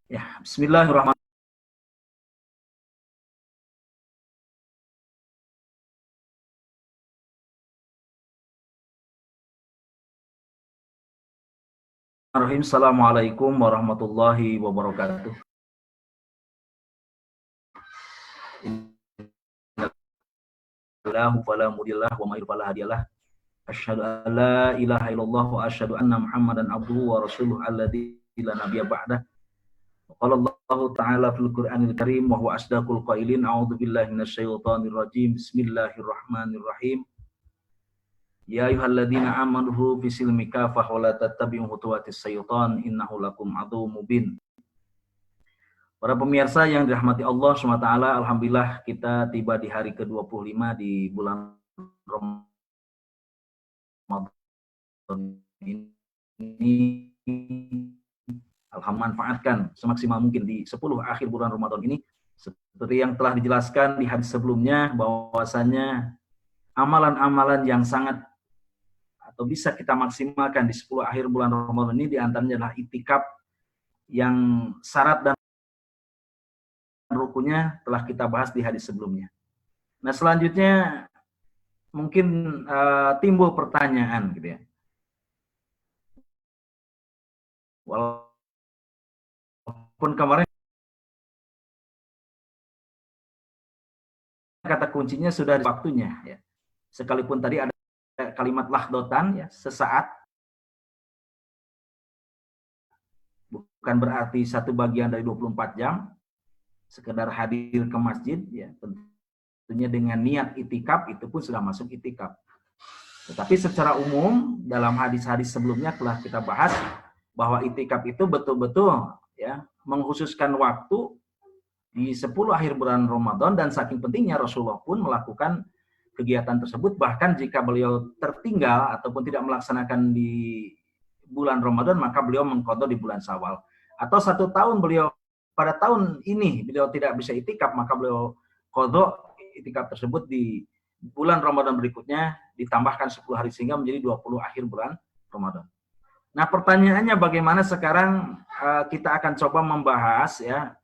Ya, Bismillahirrahmanirrahim. Assalamualaikum warahmatullahi wabarakatuh. Allahu fala mudillah wa may fala hadiyalah. Asyhadu an la ilaha illallah wa asyhadu anna Muhammadan abduhu wa rasuluhu alladzi la nabiyya ba'dah. Qala Allah Ta'ala fil Qur'anil Karim wa huwa asdaqul qailin. A'udzu billahi minasyaitonir rajim. Bismillahirrahmanirrahim. Ya ayyuhalladzina amanu bisilmi kafah wa la tattabi'u khutuwatis syaitan innahu lakum aduwwum mubin. Para pemirsa yang dirahmati Allah SWT, Alhamdulillah kita tiba di hari ke-25 di bulan Ramadan ini. Alhamdulillah, manfaatkan semaksimal mungkin di 10 akhir bulan Ramadan ini. Seperti yang telah dijelaskan di hadis sebelumnya, bahwasanya amalan-amalan yang sangat atau bisa kita maksimalkan di 10 akhir bulan Ramadan ini diantaranya adalah itikaf, yang syarat dan rukunnya telah kita bahas di hadis sebelumnya. Nah, selanjutnya mungkin timbul pertanyaan gitu ya. Walaupun kemarin kata kuncinya sudah di waktunya ya. Sekalipun tadi ada kalimat lahdotan ya, sesaat, bukan berarti satu bagian dari 24 jam, sekedar hadir ke masjid ya, tentunya dengan niat itikaf itu pun sudah masuk itikaf. Tetapi secara umum dalam hadis-hadis sebelumnya telah kita bahas bahwa itikaf itu betul-betul ya mengkhususkan waktu di 10 akhir bulan Ramadan, dan saking pentingnya Rasulullah pun melakukan kegiatan tersebut, bahkan jika beliau tertinggal ataupun tidak melaksanakan di bulan Ramadan, maka beliau mengqadha di bulan Syawal. Atau 1 tahun beliau, pada tahun ini beliau tidak bisa itikaf, maka beliau qadha itikaf tersebut di bulan Ramadan berikutnya, ditambahkan 10 hari sehingga menjadi 20 akhir bulan Ramadan. Nah, pertanyaannya bagaimana sekarang kita akan coba membahas ya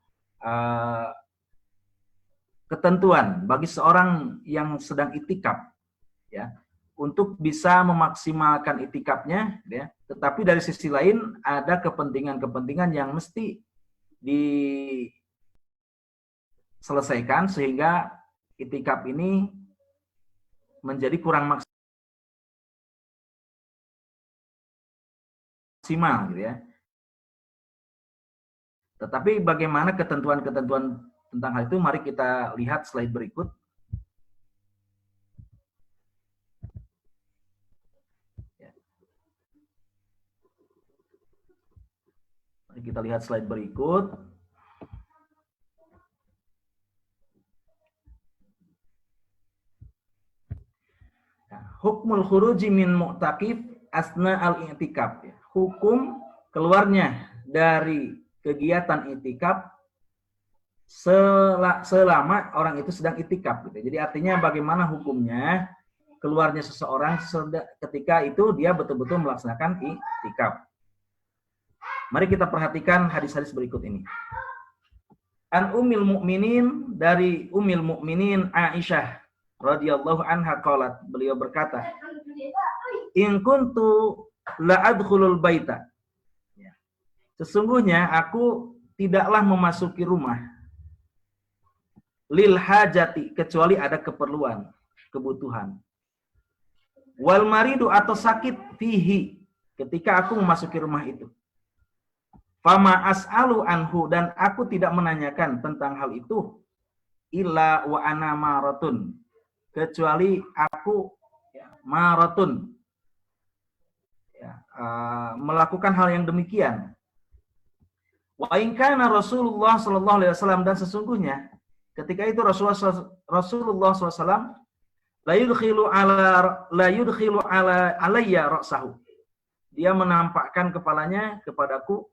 ketentuan bagi seorang yang sedang itikaf ya, untuk bisa memaksimalkan itikafnya ya, tetapi dari sisi lain ada kepentingan-kepentingan yang mesti diselesaikan sehingga itikaf ini menjadi kurang maksimal gitu ya. Tetapi bagaimana ketentuan-ketentuan tentang hal itu, mari kita lihat slide berikut. Mari kita lihat slide berikut. Hukmul khuruji min mu'takif asna al-i'tikaf. Hukum keluarnya dari kegiatan i'tikaf selama orang itu sedang i'tikaf. Jadi artinya bagaimana hukumnya keluarnya seseorang ketika itu dia betul-betul melaksanakan i'tikaf. Mari kita perhatikan hadis-hadis berikut ini. An Ummil Mukminin, dari Ummil Mukminin Aisyah radhiyallahu anha qalat, beliau berkata, in kuntu la adkhulul baita, sesungguhnya aku tidaklah memasuki rumah, lil hajati, kecuali ada keperluan, kebutuhan, wal maridu, atau sakit, fihi, ketika aku memasuki rumah itu, fama as'alu anhu, dan aku tidak menanyakan tentang hal itu, illa wa ana maratun, kecuali aku maratun ya, melakukan hal yang demikian. Wa in kana Rasulullah sallallahu alaihi wasallam, dan sesungguhnya ketika itu Rasulullah SAW la yudkhilu ala alayya ra'sahu, dia menampakkan kepalanya kepadaku,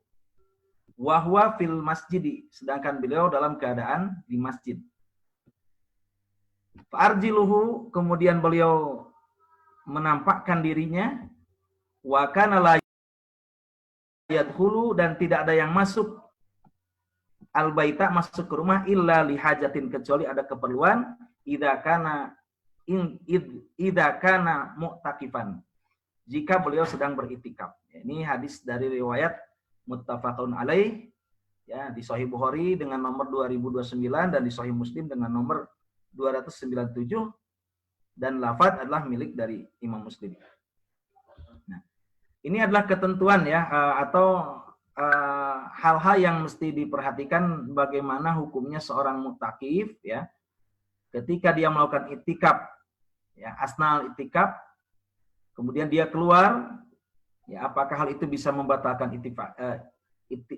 wa huwa fil masjidi, sedangkan beliau dalam keadaan di masjid. Fa'arjiluhu, kemudian beliau menampakkan dirinya, wa kana la yadkhulu, dan tidak ada yang masuk al-baita masuk ke rumah illa lihajatin kecuali ada keperluan idza kana mu'takifan jika beliau sedang beritikaf. Ini hadis dari riwayat muttafaqun alaih ya di Sahih Bukhari dengan nomor 2029 dan di Sahih Muslim dengan nomor 297 dan lafaz adalah milik dari Imam Muslim. Nah, ini adalah ketentuan ya atau hal-hal yang mesti diperhatikan bagaimana hukumnya seorang mu'takif ya ketika dia melakukan itikaf ya asnal itikaf kemudian dia keluar ya apakah hal itu bisa membatalkan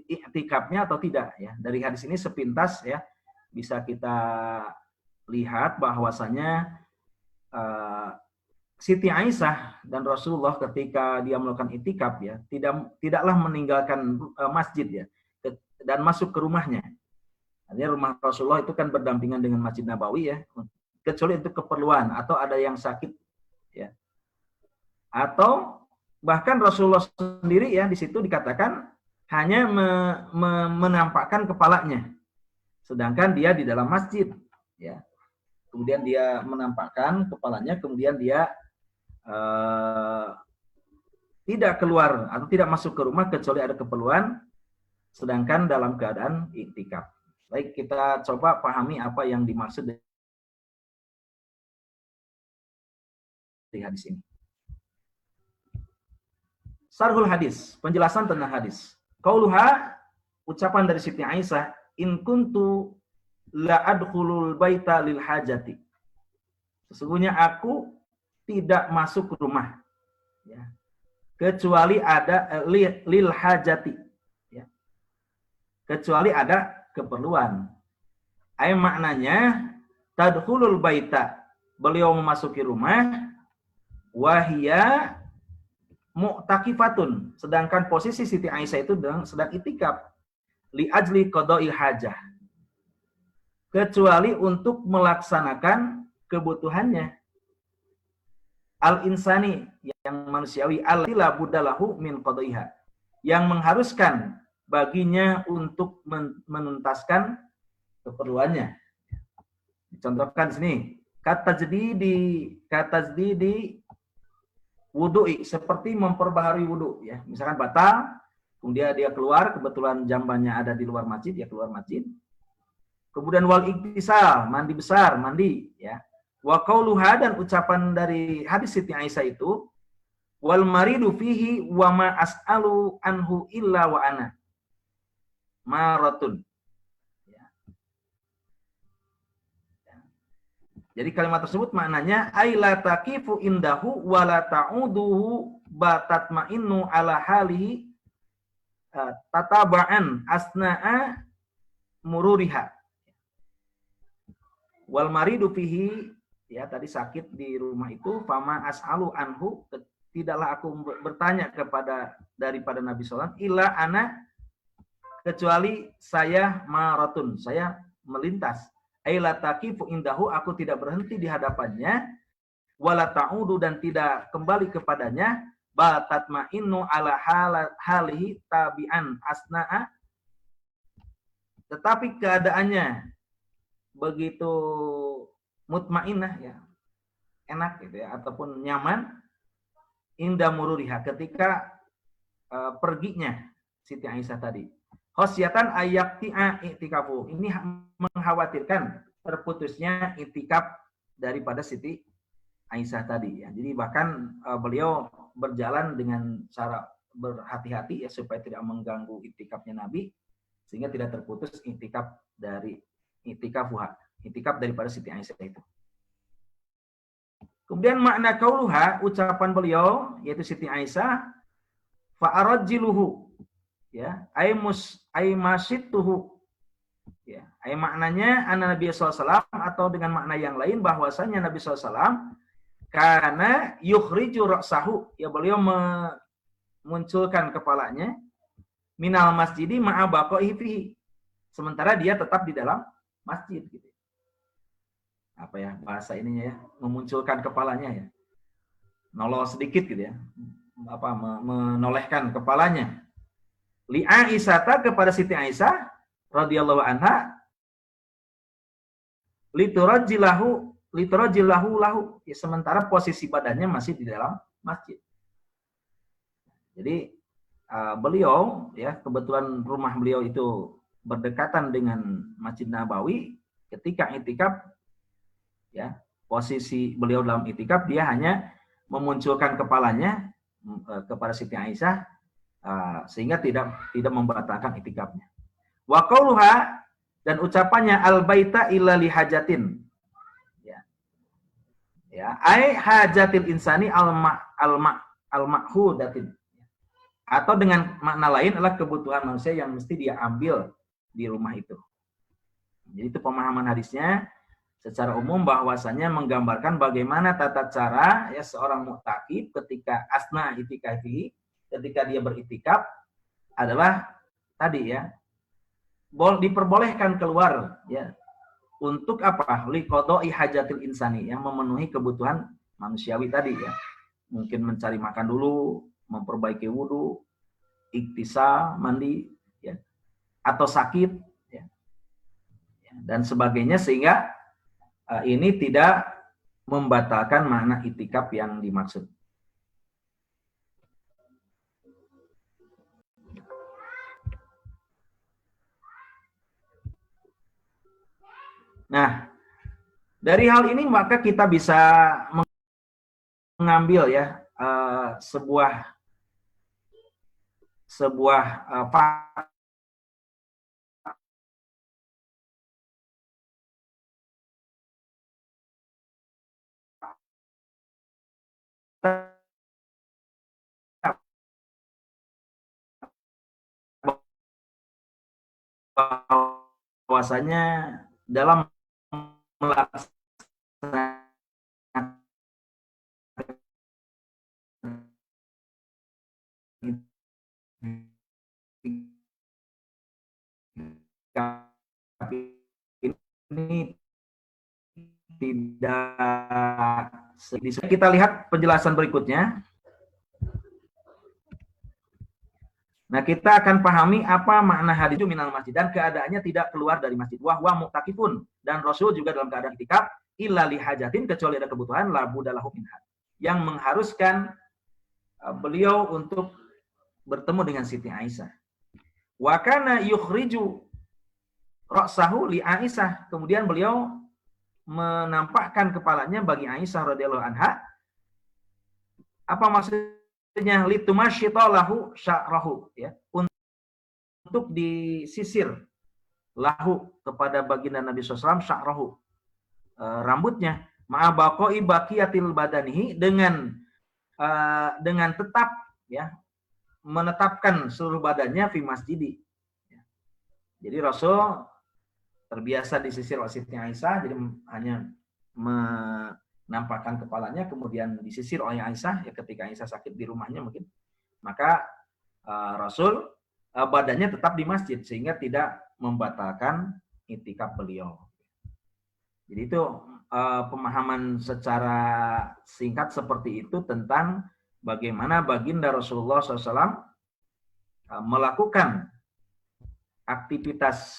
itikafnya atau tidak ya. Dari hadis ini sepintas ya bisa kita lihat bahwasanya Siti Aisyah dan Rasulullah ketika dia melakukan itikaf ya tidaklah meninggalkan masjid ya dan masuk ke rumahnya. Artinya rumah Rasulullah itu kan berdampingan dengan Masjid Nabawi ya, kecuali untuk keperluan atau ada yang sakit ya. Atau bahkan Rasulullah sendiri ya di situ dikatakan hanya menampakkan kepalanya, sedangkan dia di dalam masjid ya. Kemudian dia menampakkan kepalanya, kemudian dia tidak keluar atau tidak masuk ke rumah kecuali ada keperluan, sedangkan dalam keadaan iktikaf. Baik, kita coba pahami apa yang dimaksud dari hadis ini. Sarhul hadis, penjelasan tentang hadis. Qauluha, ucapan dari Siti Aisyah, in kuntu la adkhulul baita lil hajati. Sesungguhnya aku tidak masuk rumah ya, kecuali ada lil hajati ya. Kecuali ada keperluan. Ay maknanya tadkhulul baita, beliau memasuki rumah wahia mu'takifatun, sedangkan posisi Siti Aisyah itu sedang itikaf li ajli qada'il hajah, kecuali untuk melaksanakan kebutuhannya al-insani yang manusiawi allati budalahu min qada'iha, yang mengharuskan baginya untuk menuntaskan keperluannya. Contohkan di sini kata tajdidi wudu'i, seperti memperbaharui wudu ya. Misalkan batal, kemudian dia keluar, kebetulan jambannya ada di luar masjid, dia keluar masjid. Kemudian wal iktisal, mandi besar, mandi ya. Wa qauluha, dan ucapan dari hadis Siti Aisyah itu wal maridu fihi wa ma as'alu anhu illa wa ana maratun. Jadi kalimat tersebut maknanya aila taqifu indahu wa la ta'uduhu batatma'innu ala halihi tataba'an asna'a mururiha. Wal maridu fihi, ya tadi sakit di rumah itu, fama as'alu anhu, tidaklah aku bertanya daripada Nabi SAW illa ana, kecuali saya maratun, saya melintas. Aila taqifu indahu, aku tidak berhenti di hadapannya, wala ta'udu, dan tidak kembali kepadanya, batatma'innu ala halihi tabi'an asna'a, tetapi keadaannya begitu mutmainnah ya, enak gitu ya, ataupun nyaman, inda mururiha, ketika perginya Siti Aisyah tadi. Khosyatan ayyakti'a i'tikafu, ini mengkhawatirkan terputusnya i'tikaf daripada Siti Aisyah tadi ya. Jadi bahkan beliau berjalan dengan cara berhati-hati ya, supaya tidak mengganggu i'tikafnya Nabi, sehingga tidak terputus i'tikaf dari i'tikaf daripada Siti Aisyah itu. Kemudian makna qauluha, ucapan beliau yaitu Siti Aisyah, fa'arajjiluhu ya, ay masituhu ya, ay maknanya anna Nabi SAW, atau dengan makna yang lain bahwasanya Nabi SAW karena yukhriju ra'sahu ya, beliau memunculkan kepalanya minal masjidi ma'a baqaihi fihi, sementara dia tetap di dalam masjid gitu. Apa ya bahasa ininya ya, memunculkan kepalanya ya, nolol sedikit gitu ya, menolehkan kepalanya li Aisyah, kepada Siti Aisyah, radhiyallahu anha liturajilahu lahu, ya, sementara posisi badannya masih di dalam masjid. Jadi beliau, ya, kebetulan rumah beliau itu berdekatan dengan Masjid Nabawi. Ketika itikaf, ya, posisi beliau dalam itikaf, dia hanya memunculkan kepalanya kepada Siti Aisyah, sehingga tidak membatalkan itikafnya. Wa qauluha, dan ucapannya al-baita illa li hajatin, ya, ai hajatil insani al-ma'hudatin, atau dengan makna lain adalah kebutuhan manusia yang mesti dia ambil di rumah itu. Jadi itu pemahaman hadisnya secara umum, bahwasanya menggambarkan bagaimana tata cara, ya, seorang mu'takif ketika asna itikafi, ketika dia beritikaf adalah tadi, ya, diperbolehkan keluar, ya, untuk apa? Liqodoi hajatil insani, yang memenuhi kebutuhan manusiawi tadi, ya. Mungkin mencari makan dulu, memperbaiki wudhu, iktisal, mandi, ya, atau sakit, ya, dan sebagainya, sehingga ini tidak membatalkan makna itikaf yang dimaksud. Nah, dari hal ini maka kita bisa mengambil, ya, sebuah fakta bahwasanya dalam melaksanakan ini tidak. Kita lihat penjelasan berikutnya. Nah, kita akan pahami apa makna hadis minal masjid, dan keadaannya tidak keluar dari masjid. Wahwa mu'takifun, dan Rasul juga dalam keadaan itikaf, illa li hajatin, kecuali ada kebutuhan, la budalahu minha, yang mengharuskan beliau untuk bertemu dengan Siti Aisyah. Wa kana yukhriju ra'sahu li Aisyah, kemudian beliau menampakkan kepalanya bagi Aisyah radhiyallahu anha. Apa maksudnya? Litumasyita lahu sya'rahu, ya, untuk disisir lahu kepada baginda Nabi SAW sya'rahu, rambutnya, ma'abaqoi baqiyatil badanihi, dengan tetap, ya, menetapkan seluruh badannya fi masjidi. Jadi Rasul terbiasa disisir oleh Siti Aisyah, jadi hanya menampakkan kepalanya, kemudian disisir oleh Aisyah, ya, ketika Aisyah sakit di rumahnya mungkin. Maka Rasul badannya tetap di masjid, sehingga tidak membatalkan itikaf beliau. Jadi itu pemahaman secara singkat seperti itu tentang bagaimana baginda Rasulullah SAW melakukan aktivitas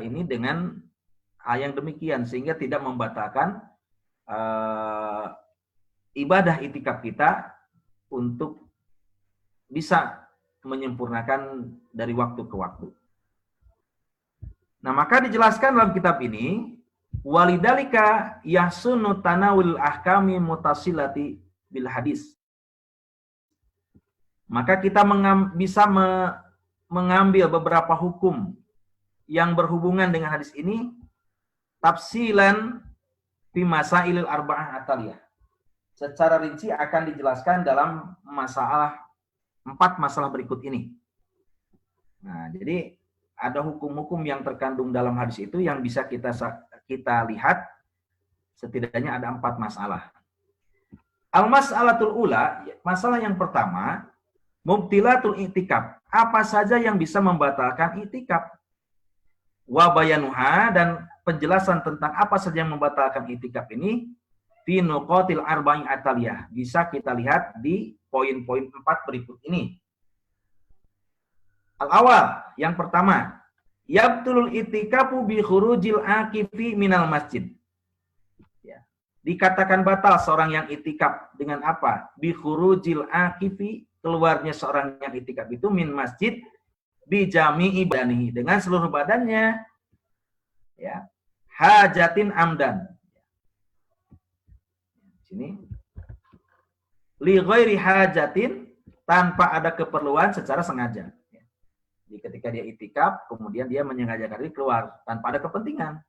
ini dengan hal yang demikian, sehingga tidak membatalkan ibadah itikaf kita untuk bisa menyempurnakan dari waktu ke waktu. Nah, maka dijelaskan dalam kitab ini, walidalika yahsunu tanawul ahkami mutasilati bil hadis. Maka kita bisa mengambil beberapa hukum yang berhubungan dengan hadis ini, tafsilan fi masailil arba'ah ataliyah. Secara rinci akan dijelaskan dalam 4 masalah berikut ini. Nah, jadi ada hukum-hukum yang terkandung dalam hadis itu yang bisa kita lihat, setidaknya ada 4 masalah. Al-mas'alatul ula, masalah yang pertama, mubtilatul i'tikaf. Apa saja yang bisa membatalkan i'tikaf? Wa bayanuha, dan penjelasan tentang apa saja yang membatalkan i'tikaf ini, fi nuqatil arba'in ataliyah. Bisa kita lihat di poin-poin 4 berikut ini. Al-awal, yang pertama, Yabtulul itikafu bi khurujil akifi minal masjid. Ya. Dikatakan batal seorang yang itikaf dengan apa? Bi khurujil akifi, keluarnya seorang yang itikaf itu min masjid bi jami'i badanihi, dengan seluruh badannya. Ya. Hajatin amdan. Sini. Li ghairi hajatin, tanpa ada keperluan secara sengaja. Jadi ketika dia itikaf, kemudian dia menyengajakan diri keluar tanpa ada kepentingan.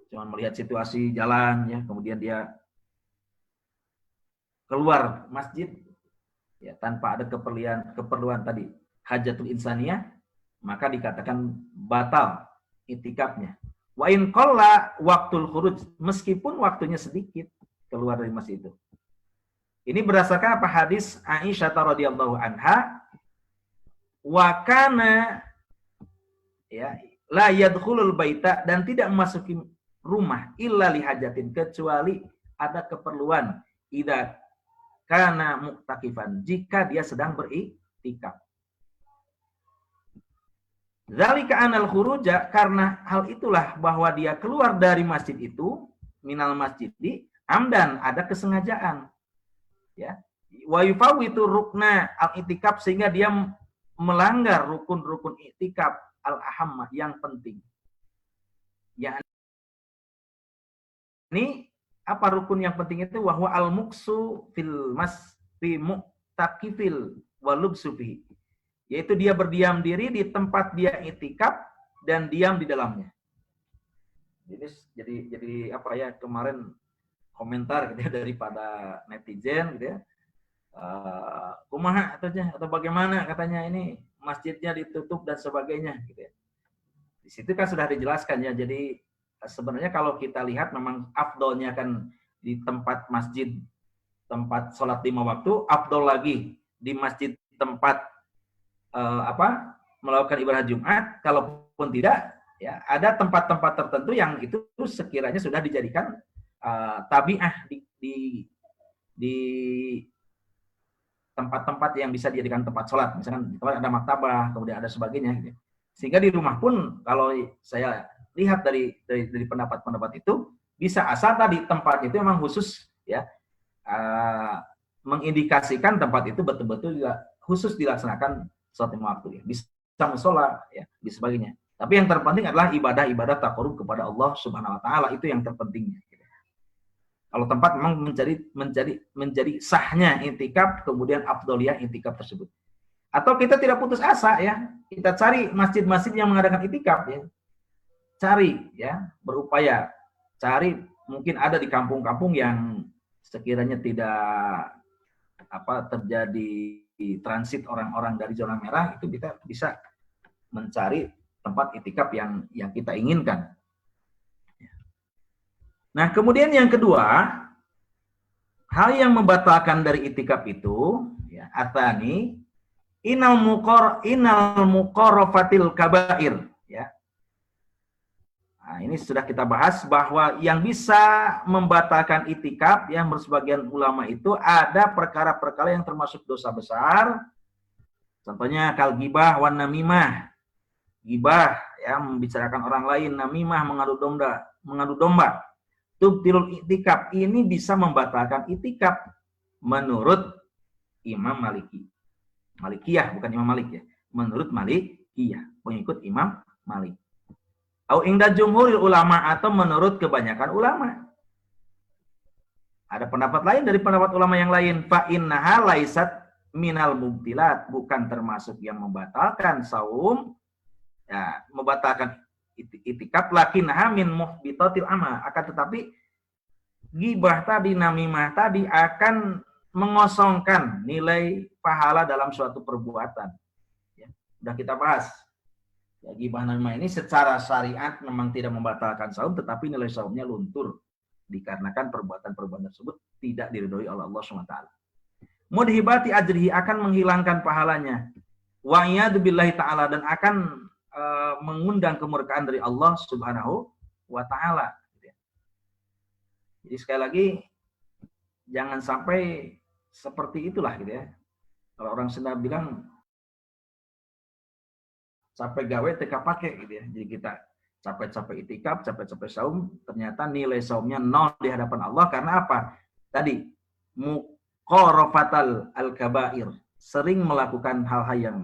Cuma melihat situasi jalan, ya, kemudian dia keluar masjid, ya, tanpa ada keperluan tadi hajatul insaniyah, maka dikatakan batal itikafnya. Wa in qalla waqtul khuruj, meskipun waktunya sedikit keluar dari masjid itu. Ini berdasarkan apa? Hadis Aisyah radhiyallahu anha, wa kana, ya, la yadkhulul baita, dan tidak memasuki rumah illa li hajatin, kecuali ada keperluan, idza kana muktakifan, jika dia sedang beriktikaf. Zalika anal khuruja, karena hal itulah bahwa dia keluar dari masjid itu, minal masjid di amdan, ada kesengajaan, ya. Wa yufawitu rukna al itikaf, sehingga dia melanggar rukun-rukun i'tikaf al-ahammah, yang penting. Ya, ini apa rukun yang penting itu? Wahwa al-muksu fil fi mu'takifil walubsu fihi, yaitu dia berdiam diri di tempat dia i'tikaf dan diam di dalamnya. Jadi apa ya, kemarin komentar gitu ya daripada netizen gitu ya. Kumaha atau bagaimana, katanya ini masjidnya ditutup dan sebagainya gitu ya. Di situ kan sudah dijelaskan ya. Jadi sebenarnya kalau kita lihat memang afdolnya kan di tempat masjid, tempat sholat 5 waktu, afdol lagi di masjid tempat melakukan ibadah Jumat. Kalaupun tidak, ya ada tempat-tempat tertentu yang itu sekiranya sudah dijadikan tabi'ah di tempat-tempat yang bisa dijadikan tempat sholat, misalkan di tempat ada maktabah, kemudian ada sebagainya, gitu. Sehingga di rumah pun, kalau saya lihat dari pendapat-pendapat itu, bisa asal tadi tempat itu memang khusus, ya, mengindikasikan tempat itu betul-betul juga khusus dilaksanakan sholat 5 waktu, ya. Bisa musola, ya, bisa sebagainya. Tapi yang terpenting adalah ibadah-ibadah taqarrub kepada Allah Subhanahu Wa Taala, itu yang terpentingnya. Kalau tempat memang menjadi sahnya i'tikaf, kemudian afdoliyah i'tikaf tersebut. Atau kita tidak putus asa, ya, kita cari masjid-masjid yang mengadakan i'tikaf, ya. Cari, ya, berupaya cari, mungkin ada di kampung-kampung yang sekiranya tidak terjadi transit orang-orang dari zona merah, itu kita bisa mencari tempat i'tikaf yang kita inginkan. Nah, kemudian yang kedua, hal yang membatalkan dari i'tikaf itu, ya, atani inal muqarrafatil kabair, ya. Nah, ini sudah kita bahas bahwa yang bisa membatalkan i'tikaf, yang bersebagian ulama itu ada perkara-perkara yang termasuk dosa besar. Contohnya kal ghibah wan namimah. Ghibah, ya, membicarakan orang lain, namimah, mengadu domba. Tubtilul i'tikaf, ini bisa membatalkan i'tikaf menurut Imam Malikiyah, bukan Imam Malik, ya. Menurut Malikiyah, pengikut Imam Malik. Au ingda jumhuril ulama, atau menurut kebanyakan ulama. Ada pendapat lain dari pendapat ulama yang lain. Fa innaha laisat minal mubtilat, bukan termasuk yang membatalkan saum, ya, membatalkan i'tikaf, lakinnaha min muhbitatil amal, akan tetapi ghibah tadi, namimah tadi akan mengosongkan nilai pahala dalam suatu perbuatan. Ya, sudah kita bahas. Ya, ghibah namimah ini secara syariat memang tidak membatalkan saum, tetapi nilai saumnya luntur dikarenakan perbuatan-perbuatan tersebut tidak diridhoi oleh Allah SWT. Mudhibati ajrihi, akan menghilangkan pahalanya. Wa iyadu billahi ta'ala, dan akan mengundang kemurkaan dari Allah Subhanahu wa Ta'ala. Jadi sekali lagi, jangan sampai seperti itulah, gitu ya. Kalau orang Sunda bilang capek gawe teka pakai gitu ya. Jadi kita capek-capek itikaf, capek-capek saum, ternyata nilai saumnya 0 di hadapan Allah karena apa? Tadi muqarafatal al-kabair, sering melakukan hal-hal yang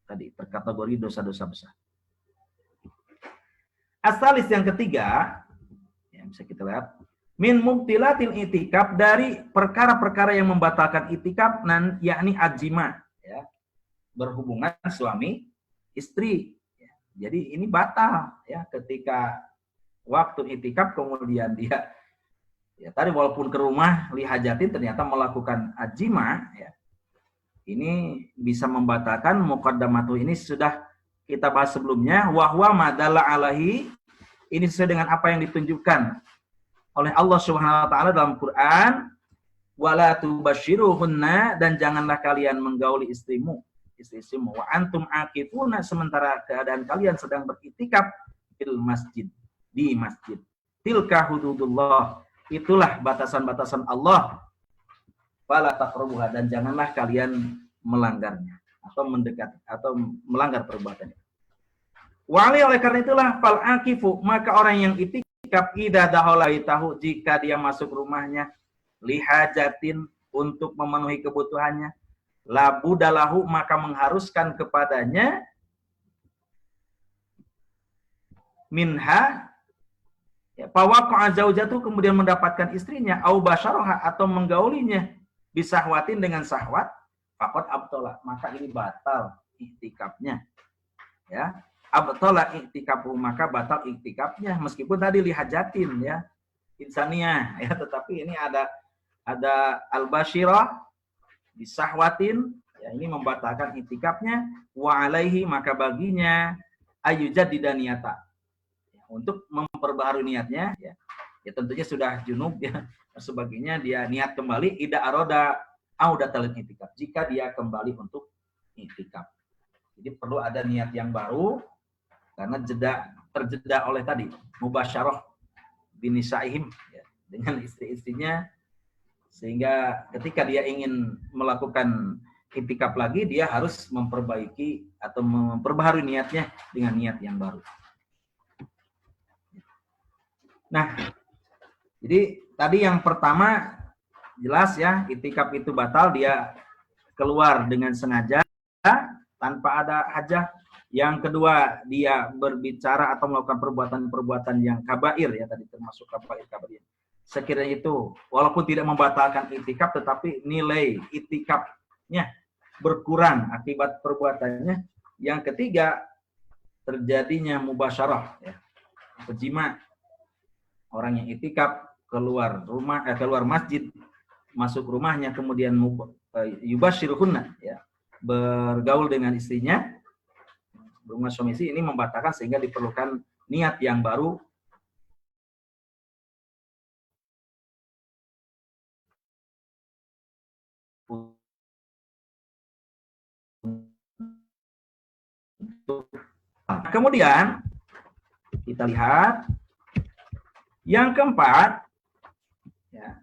tadi terkategori dosa-dosa besar. Asalis yang ketiga, yang bisa kita lihat, min mubtilatil itikaf, dari perkara-perkara yang membatalkan itikaf, yakni ajima, ya, berhubungan suami istri. Ya. Jadi ini batal ya ketika waktu itikaf kemudian dia ya tadi walaupun ke rumah lihajatin ternyata melakukan ajima, ya. Ini bisa membatalkan muqaddamatu, ini sudah kita bahas sebelumnya, wahwa madalla alaihi, ini sesuai dengan apa yang ditunjukkan oleh Allah Subhanahu wa taala dalam Quran, wala tubasyiruhunna, dan janganlah kalian menggauli istri-istrimu wa antum akifuna, sementara keadaan kalian sedang beritikaf fil masjid, di masjid. Tilka hududullah, itulah batasan-batasan Allah. Fala taqrabuha, dan janganlah kalian melanggarnya atau mendekat atau melanggar perbuatannya. Wali, oleh karena itulah fal akifu, maka orang yang itikaf idza dakhala tahu, jika dia masuk rumahnya lihajatin, untuk memenuhi kebutuhannya, la budalahu, maka mengharuskan kepadanya minha, ya, fawaqa zaujatu, kemudian mendapatkan istrinya, au basyaraha, atau menggaulinya, bisahwatin, dengan syahwat, faqad abtala, maka ini batal iktikafnya. Ya, abtala iktikafu, maka batal iktikafnya, meskipun tadi lihajatin, ya, insaniyah, ya, tetapi ini ada al-basyirah bisahwatin, ya, ini membatalkan iktikafnya. Wa alaihi, maka baginya ayyujaddida niyata, ya, untuk memperbaharui niatnya, ya. Ya tentunya sudah junub, ya, sebagainya, dia niat kembali ida aroda audatal itikaf, jika dia kembali untuk itikaf. Jadi perlu ada niat yang baru karena terjeda oleh tadi mubasyarah binisaihim, ya, dengan istri-istrinya, sehingga ketika dia ingin melakukan itikaf lagi, dia harus memperbaiki atau memperbaharui niatnya dengan niat yang baru. Nah, jadi tadi yang pertama jelas, ya, itikaf itu batal, dia keluar dengan sengaja tanpa ada hajah. Yang kedua, dia berbicara atau melakukan perbuatan-perbuatan yang kabair, ya, tadi termasuk kabair. Sekiranya itu walaupun tidak membatalkan itikaf, tetapi nilai itikafnya berkurang akibat perbuatannya. Yang ketiga, terjadinya mubasyarah, ya, berjima. Orang yang itikaf keluar rumah, keluar masjid, masuk rumahnya, kemudian yubasyiruhunna, ya, bergaul dengan istrinya, berumah suami istri, ini membatalkan, sehingga diperlukan niat yang baru Kemudian kita lihat yang keempat, ya,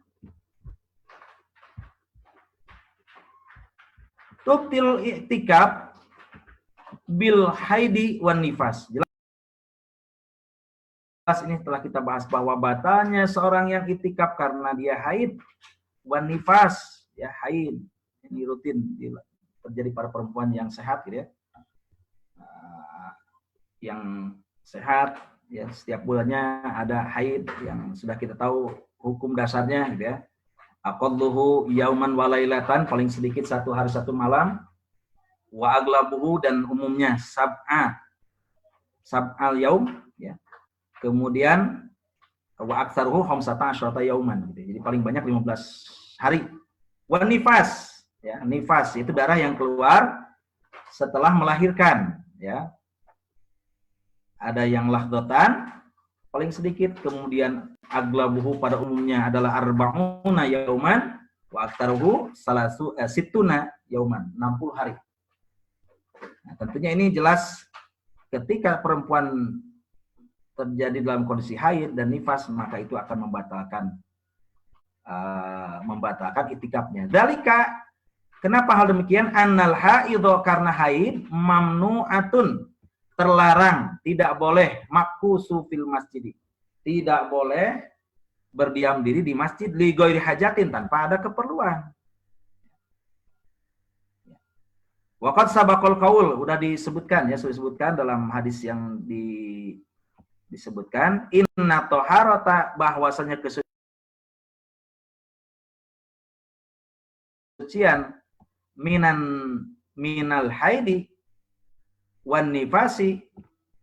tubtil iktikaf bil haidi wan nifas. Jelas ini telah kita bahas bahwa batalnya seorang yang iktikaf karena dia haid, wan nifas, ya, haid ini rutin terjadi pada perempuan yang sehat, gitu ya. Yang sehat, ya, setiap bulannya ada haid yang sudah kita tahu hukum dasarnya, gitu ya. Aqalluhu yauman walailatan, paling sedikit 1 hari 1 malam. Wa aglabuhu, dan umumnya sab'al yaum, ya. Kemudian wa aktsaruhu khamsata asyrata yauman, gitu. Jadi paling banyak 15 hari. Wa nifas, ya, nifas itu darah yang keluar setelah melahirkan, ya. Ada yang lahdotan, paling sedikit, kemudian aglabuhu, pada umumnya adalah arba'una yauman, wa aktaruhu situna yauman, 60 hari. Nah, tentunya ini jelas ketika perempuan terjadi dalam kondisi haid dan nifas, maka itu akan membatalkan itikafnya. Dzalika Kenapa hal demikian? Annal haidho, karena haid mamnu'atun, terlarang, tidak boleh makusu fil masjid. Tidak boleh berdiam diri di masjid li ghairi hajatin, tanpa ada keperluan. Waqad sabaqal qaul, udah disebutkan ya, sudah disebutkan dalam hadis yang disebutkan inna toharota, bahwasanya kesucian minal haidi wan nifasi,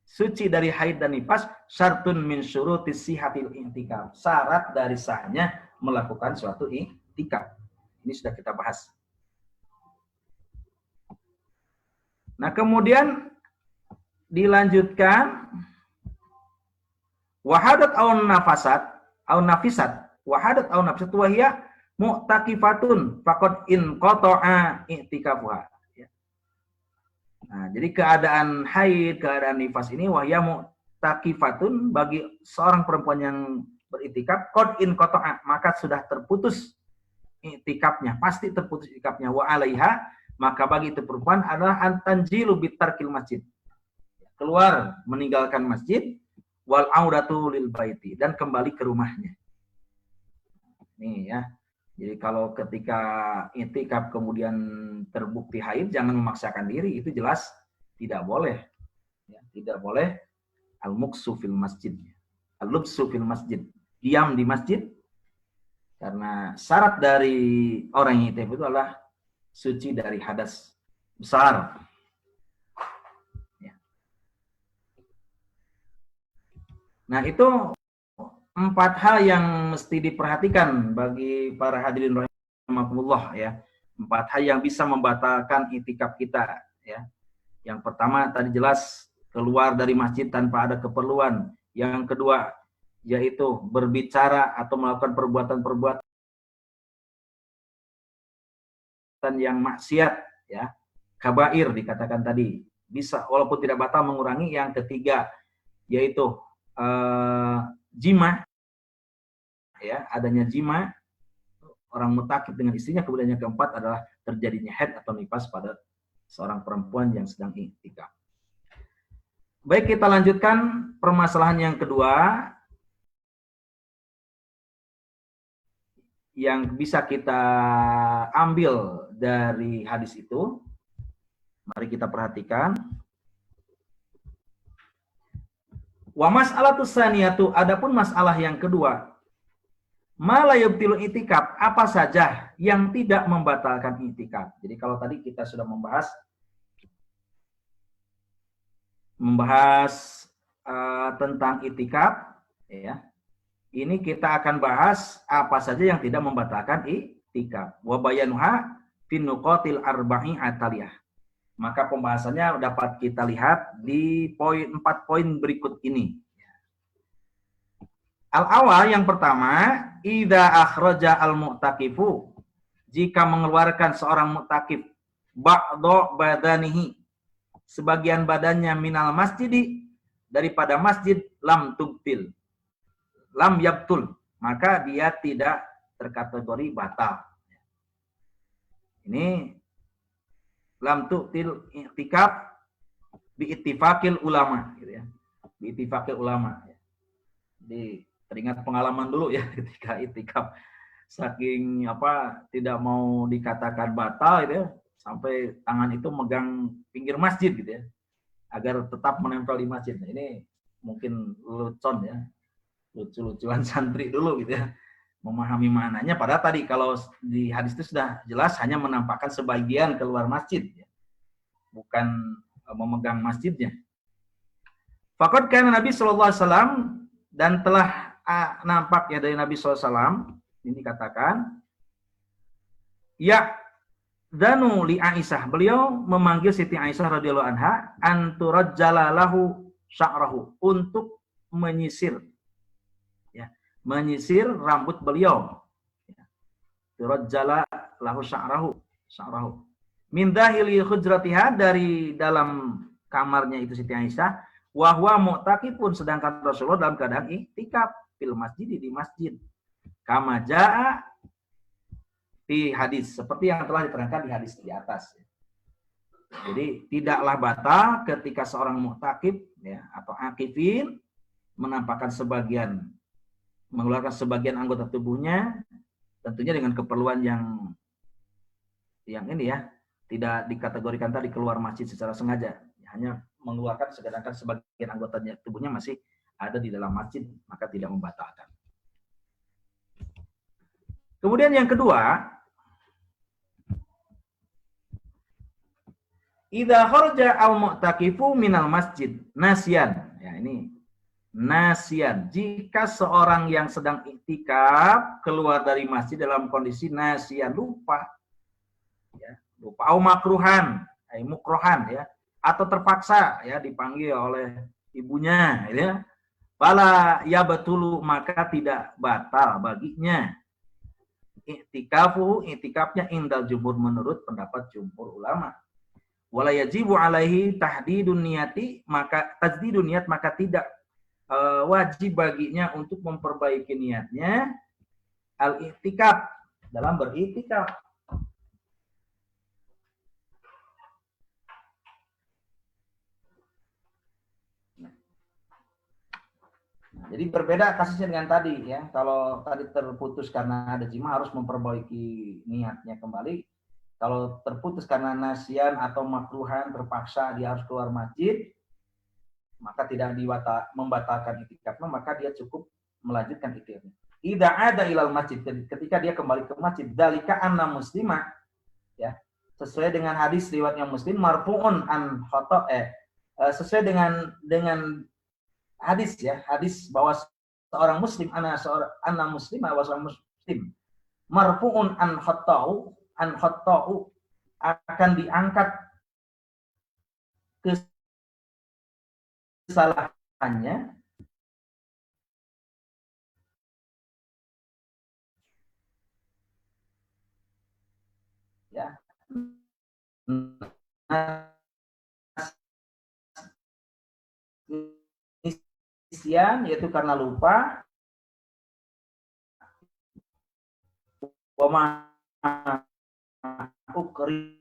suci dari haid dan nifas, syartun min syurutis sihatil i'tikaf, syarat dari sahnya melakukan suatu i'tikaf. Ini sudah kita bahas. Nah, kemudian dilanjutkan wahadat aun nafasat aun nafisat, wahadat aun nafisat wahia mu'takifatun faqad in qata'a i'tikafuha. Nah, jadi keadaan haid, keadaan nifas ini wahya mu'takifatun, bagi seorang perempuan yang beritikaf, qad in qata'a, maka sudah terputus i'tikafnya, pasti terputus i'tikafnya. Wa 'alaiha, maka bagi itu perempuan adalah antanjilu bitarkil masjid, keluar meninggalkan masjid, wal audatu lil baiti, dan kembali ke rumahnya. Nih ya. Jadi kalau ketika i'tikaf kemudian terbukti haid, jangan memaksakan diri, itu jelas tidak boleh. Ya, tidak boleh al-muksu fil masjid. Al-lubsu fil masjid. Diam di masjid, karena syarat dari orang yang i'tikaf itu adalah suci dari hadas besar. Ya. Nah, itu 4 hal yang mesti diperhatikan bagi para hadirin rahimakumullah ya. 4 hal yang bisa membatalkan i'tikaf kita ya. Yang pertama tadi jelas, keluar dari masjid tanpa ada keperluan. Yang kedua yaitu berbicara atau melakukan perbuatan-perbuatan yang maksiat ya. Kabair dikatakan tadi, bisa walaupun tidak batal mengurangi. Yang ketiga yaitu jima ya, adanya jima, orang mutakib dengan istrinya. Kemudian yang keempat adalah terjadinya haid atau nifas pada seorang perempuan yang sedang i'tikaf. Baik, kita lanjutkan permasalahan yang kedua yang bisa kita ambil dari hadis itu. Mari kita perhatikan. Wa mas'alatus tsaniyatu, adapun masalah yang kedua, ma la yubtilu i'tikaf, apa saja yang tidak membatalkan i'tikaf. Jadi kalau tadi kita sudah membahas tentang i'tikaf ya. Ini kita akan bahas apa saja yang tidak membatalkan i'tikaf. Wa bayanuha fi nuqatil arba'i ataliyah. Maka pembahasannya dapat kita lihat di 4 poin berikut ini. Al-awal, yang pertama, idza akhraja al-mu'takifu, jika mengeluarkan seorang mu'takif ba'dha badanihi, sebagian badannya, minal masjidi, daripada masjid, lam tubtil, lam yabtul, maka dia tidak terkategori batal. Ini lam tubtil i'tikaf bi ittifaqil ulama gitu ya. Bi ittifaqil ulama. Jadi teringat pengalaman dulu ya ketika i'tikaf, saking tidak mau dikatakan batal gitu ya, sampai tangan itu megang pinggir masjid gitu ya, agar tetap menempel di masjid. Nah, ini mungkin lucon ya, lucu-lucuan santri dulu gitu ya, memahami maknanya. Padahal tadi kalau di hadis itu sudah jelas hanya menampakkan sebagian keluar masjid ya, bukan memegang masjidnya. Faqad kana Nabi sallallahu alaihi wasallam, dan telah nampak ya dari Nabi SAW, ini dikatakan, ya danu li Aisyah, beliau memanggil Siti Aisyah radhiyallahu anha, anturajjala lahu sya'rahu, untuk menyisir, ya, menyisir rambut beliau. Turajjala lahu sya'rahu. Min dahili hujratiha, dari dalam kamarnya itu Siti Aisyah, wa huwa mu'takifun, sedangkan Rasulullah dalam keadaan i'tikaf fil masjid, di masjid. Kama jaa di hadis seperti yang telah diterangkan di hadis di atas. Jadi tidaklah batal ketika seorang mu'takif ya atau akifin menampakkan sebagian, mengeluarkan sebagian anggota tubuhnya, tentunya dengan keperluan yang ini ya, tidak dikategorikan tadi keluar masjid secara sengaja, hanya mengeluarkan sedangkan sebagian anggota tubuhnya masih ada di dalam masjid, maka tidak membatalkan. Kemudian yang kedua, idza kharaja al-mu'takifu minal masjid nasyan. Ya, ini nasyan. Jika seorang yang sedang iktikaf keluar dari masjid dalam kondisi nasyan, lupa. Ya, lupa au makruhan, mukrohan ya, atau terpaksa ya dipanggil oleh ibunya ya. Fala ya betulu, maka tidak batal baginya. Iktikafnya indal jumhur, menurut pendapat jumhur ulama. Wala yajibu alaihi tahdidun niyati, maka tajdidun niat, maka tidak wajib baginya untuk memperbaiki niatnya al-iktikaf dalam beriktikaf. Jadi berbeda kasusnya dengan tadi ya. Kalau tadi terputus karena ada jima harus memperbaiki niatnya kembali. Kalau terputus karena nasyan atau makruhan terpaksa dia harus keluar masjid, maka tidak membatalkan iktikafnya, maka dia cukup melanjutkan iktikafnya. Idza ada ilal masjid, ketika dia kembali ke masjid, dalika anna muslimah ya, sesuai dengan hadis riwayatnya Muslim marfu'un an khata sesuai dengan hadis ya, hadis bahwa seorang muslim anna muslimah wa seorang muslim marfu'un an khata'u akan diangkat kesalahannya ya, nisyan yaitu karena lupa, wa ukriha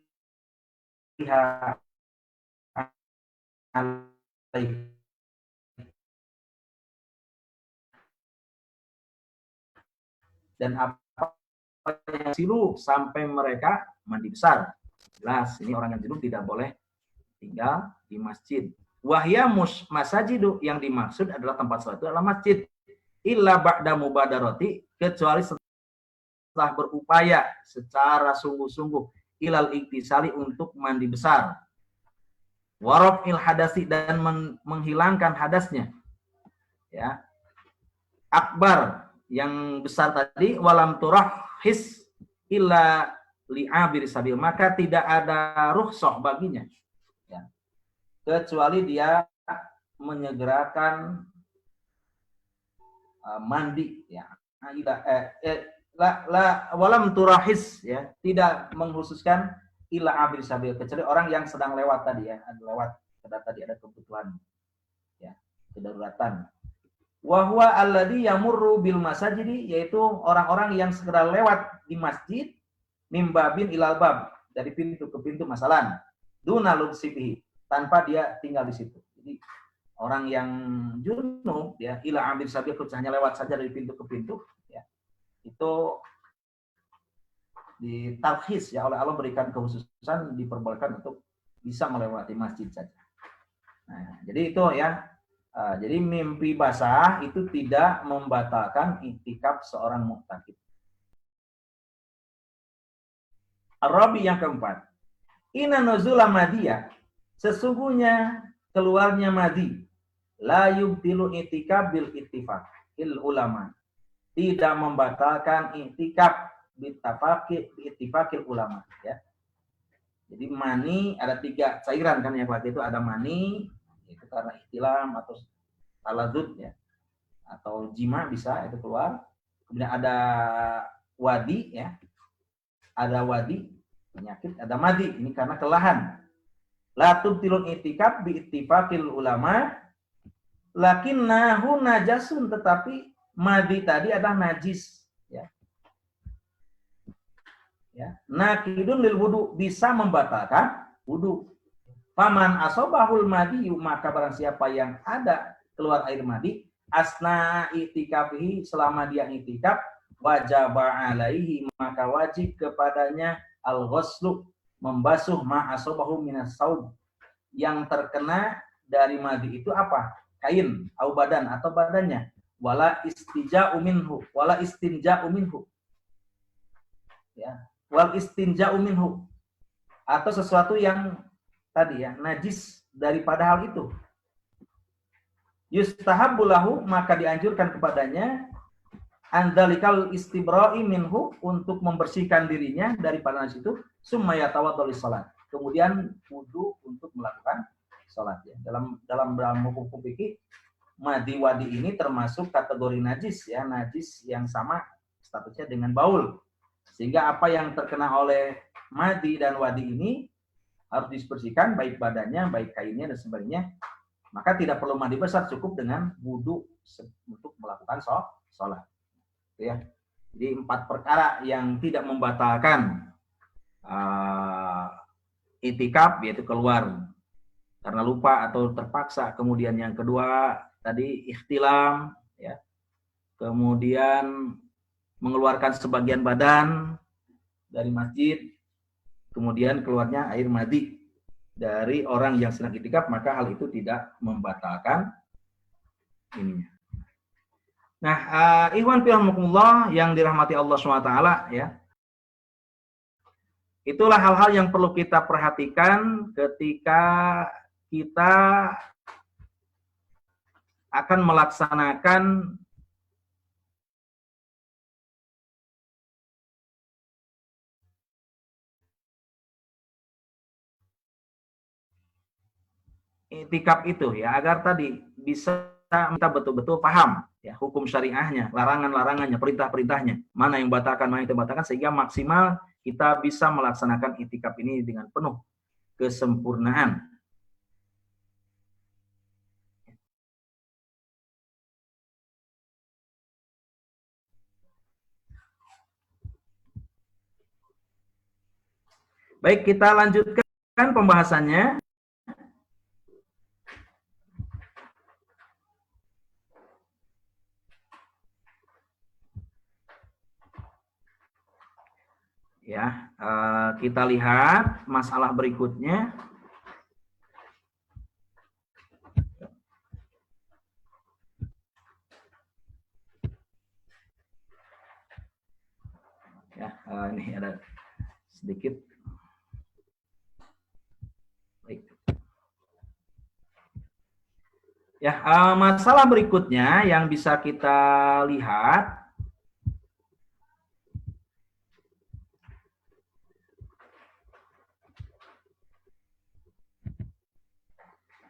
dan apa yang silu sampai mereka mandi besar. Jelas ini orang yang junub tidak boleh tinggal di masjid. Wahya masajidu, yang dimaksud adalah tempat sholat itu adalah masjid. Illa ba'da mubadarati, kecuali setelah berupaya secara sungguh-sungguh ilal iktisali, untuk mandi besar. Warafil hadasi, dan menghilangkan hadasnya. Ya. Akbar, yang besar tadi, walam turahhis illa li'abir sabil, maka tidak ada rukhsah baginya. Ya. Kecuali dia menyegerakan mandi ya. Walam turahis ya, tidak mengkhususkan ila abir sabil, kecuali orang yang sedang lewat tadi ya, tadi ada kebutuhan ya, kedaruratan. Wa huwa alladzi yamurru bil masajidi, yaitu orang-orang yang segera lewat di masjid, mimbabin ilal bab, dari pintu ke pintu, masalan duna luksibihi, tanpa dia tinggal di situ. Jadi orang yang junub ya, ila ambil sabil, hanya lewat saja dari pintu ke pintu ya, itu ditarhis ya, oleh Allah berikan kekhususan, diperbolehkan untuk bisa melewati masjid saja. Nah, jadi itu ya, jadi mimpi basah itu tidak membatalkan iktikaf seorang mu'takif. Arabi yang keempat, inna nuzula madiyah, sesungguhnya keluarnya madi, la yubtilu itikaf bil ittifaqil ulama, tidak membatalkan itikaf bittifaqil ulama ya. Jadi mani ada 3 cairan kan yang waktu itu, ada mani itu karena ihtilam atau taladzud ya, atau jima bisa itu keluar. Kemudian ada wadi ya, ada wadi penyakit, ada madi ini karena kelelahan. La tubtilun itikaf bi ittifaqil ulama, lakinnahu najasun, tetapi madi tadi adalah najis ya. Ya, nakidun lil wudu, bisa membatalkan wudu. Faman asobahul madi, maka barang siapa yang ada keluar air madi asna itikafihi, selama dia itikaf, wajib alaihi, maka wajib kepadanya al-ghuslu, membasuh ma asobahu minas saub, yang terkena dari madi itu apa? Kain, au badan, atau badannya. Wala istinja'u minhu, wala istinja'u minhu. Ya, wal istinja'u minhu, atau sesuatu yang tadi ya najis daripada hal itu. Yustahabbu lahu, maka dianjurkan kepadanya andalikal istibra'i minhu, untuk membersihkan dirinya daripada najis itu, summa yatawaddu lis-shalat, kemudian wudu untuk melakukan salat. Ya. Dalam hukum fikih, madi wadi ini termasuk kategori najis, ya, najis yang sama statusnya dengan baul. Sehingga apa yang terkena oleh madi dan wadi ini harus dibersihkan, baik badannya, baik kainnya, dan sebagainya. Maka tidak perlu mandi besar, cukup dengan wudu untuk melakukan sholat. Ya. Jadi 4 perkara yang tidak membatalkan itikaf, yaitu keluar karena lupa atau terpaksa. Kemudian yang kedua tadi ikhtilam, ya. Kemudian mengeluarkan sebagian badan dari masjid, kemudian keluarnya air madi dari orang yang sedang itikaf, maka hal itu tidak membatalkan ininya. Nah, ikhwan fillah yang dirahmati Allah SWT, ya. Itulah hal-hal yang perlu kita perhatikan ketika kita akan melaksanakan itikaf itu, ya, agar tadi bisa kita betul-betul paham, ya, hukum syariahnya, larangan-larangannya, perintah-perintahnya, mana yang batalkan, mana yang tidak batalkan, sehingga maksimal kita bisa melaksanakan itikaf ini dengan penuh kesempurnaan. Baik, kita lanjutkan pembahasannya. Ya, kita lihat masalah berikutnya. Ya, ini ada sedikit. Baik. Ya, masalah berikutnya yang bisa kita lihat,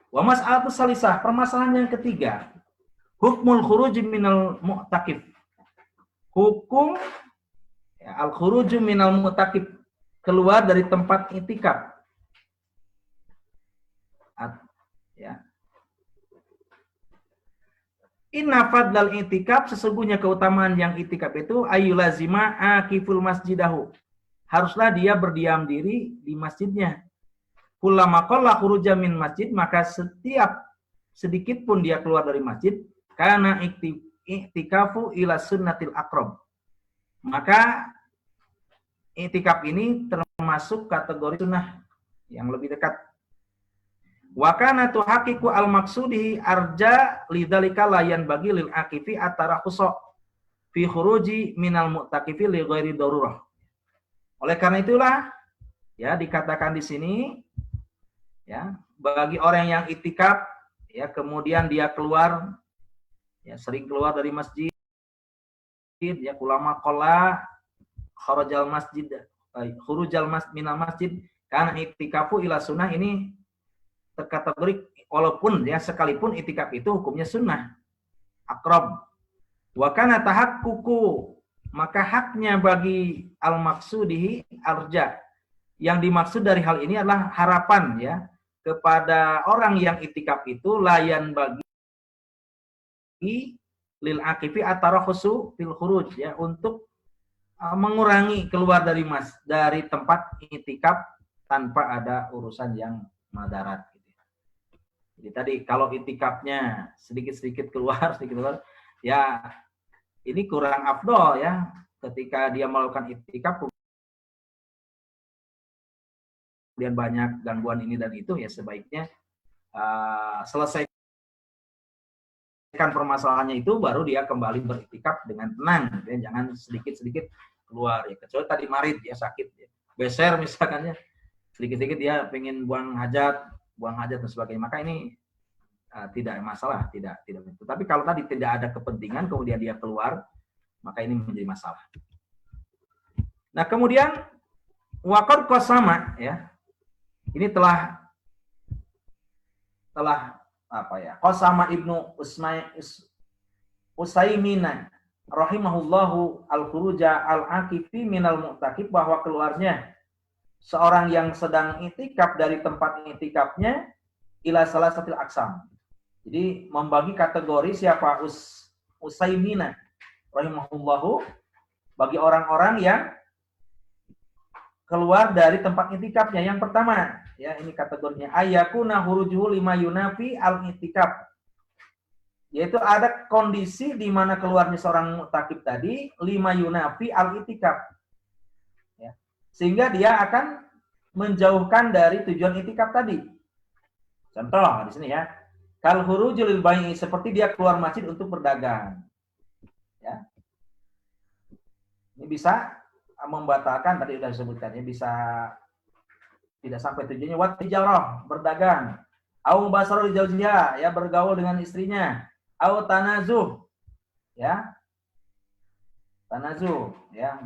wa mas'alatu salisah, permasalahan yang ketiga, hukmul khuruj minal mu'takif. Hukum, ya, al-khuruj minal mu'takif, keluar dari tempat itikaf. Ya. Inna fadlal itikaf, sesungguhnya keutamaan yang itikaf itu ayyulazima akiful masjidahu, haruslah dia berdiam diri di masjidnya. Kullama qalla khuruja min masjid, maka setiap sedikit pun dia keluar dari masjid, karena iktikafu ila sunnatil aqrab, maka iktikaf ini termasuk kategori sunnah yang lebih dekat. Wa kana tuhaqiqu al maqsudi arja lidzalika layan bagi lil aqifi atarakhus fi khuruji minal mu'takifi li ghairi darurah. Oleh karena itulah, ya, dikatakan di sini, ya, bagi orang yang itikaf, ya, kemudian dia keluar, ya, sering keluar dari masjid, ya, kulama qalla kharajal masjid, khurujal minal masjid, karena itikafu ila sunnah, ini terkategori, walaupun, ya, sekalipun itikaf itu hukumnya sunnah akrab. Wa kana tahaqququ, maka haknya bagi al-maqsudihi arja, yang dimaksud dari hal ini adalah harapan, ya, kepada orang yang itikaf itu layan bagi lil aqifi atarakhusu fil khuruj, ya, untuk mengurangi keluar dari tempat itikaf tanpa ada urusan yang madarat. Jadi tadi kalau itikafnya sedikit-sedikit keluar, ya ini kurang afdol ya. Ketika dia melakukan itikaf kemudian banyak gangguan ini dan itu, ya sebaiknya selesaikan permasalahannya itu, baru dia kembali beriktikaf dengan tenang, ya. Jangan sedikit-sedikit keluar ya. Kecuali tadi marid ya, sakit ya. Beser misalkan ya, sedikit-sedikit dia pengen buang hajat dan sebagainya, maka ini tidak masalah, tidak itu. Tapi kalau tadi tidak ada kepentingan kemudian dia keluar, maka ini menjadi masalah. Nah, kemudian waqad qasama ya. Ini telah apa ya? Qasama Ibnu Utsaimin rahimahullahu al-khuruja al-aqifi minal mu'takif, bahwa keluarnya seorang yang sedang itikaf dari tempat itikafnya ila salasatil aqsam. Jadi membagi kategori siapa Utsaimin rahimahullahu bagi orang-orang yang keluar dari tempat itikafnya. Yang pertama, ya ini kategorinya, ayakuna hurujuhu lima yunafi al-itikaf. Yaitu ada kondisi di mana keluarnya seorang mu'takif tadi lima yunafi al-itikaf. Ya. Sehingga dia akan menjauhkan dari tujuan itikaf tadi. Contoh di sini ya. Kal hurujul bai'i, seperti dia keluar masjid untuk berdagang. Ya. Ini bisa membatalkan, tadi sudah disebutkan ya, bisa tidak sampai tujuannya. Wat tijarah, berdagang. Au basarul jauziha, ya bergaul dengan istrinya. Au tanazuh, ya. Tanazuh, ya,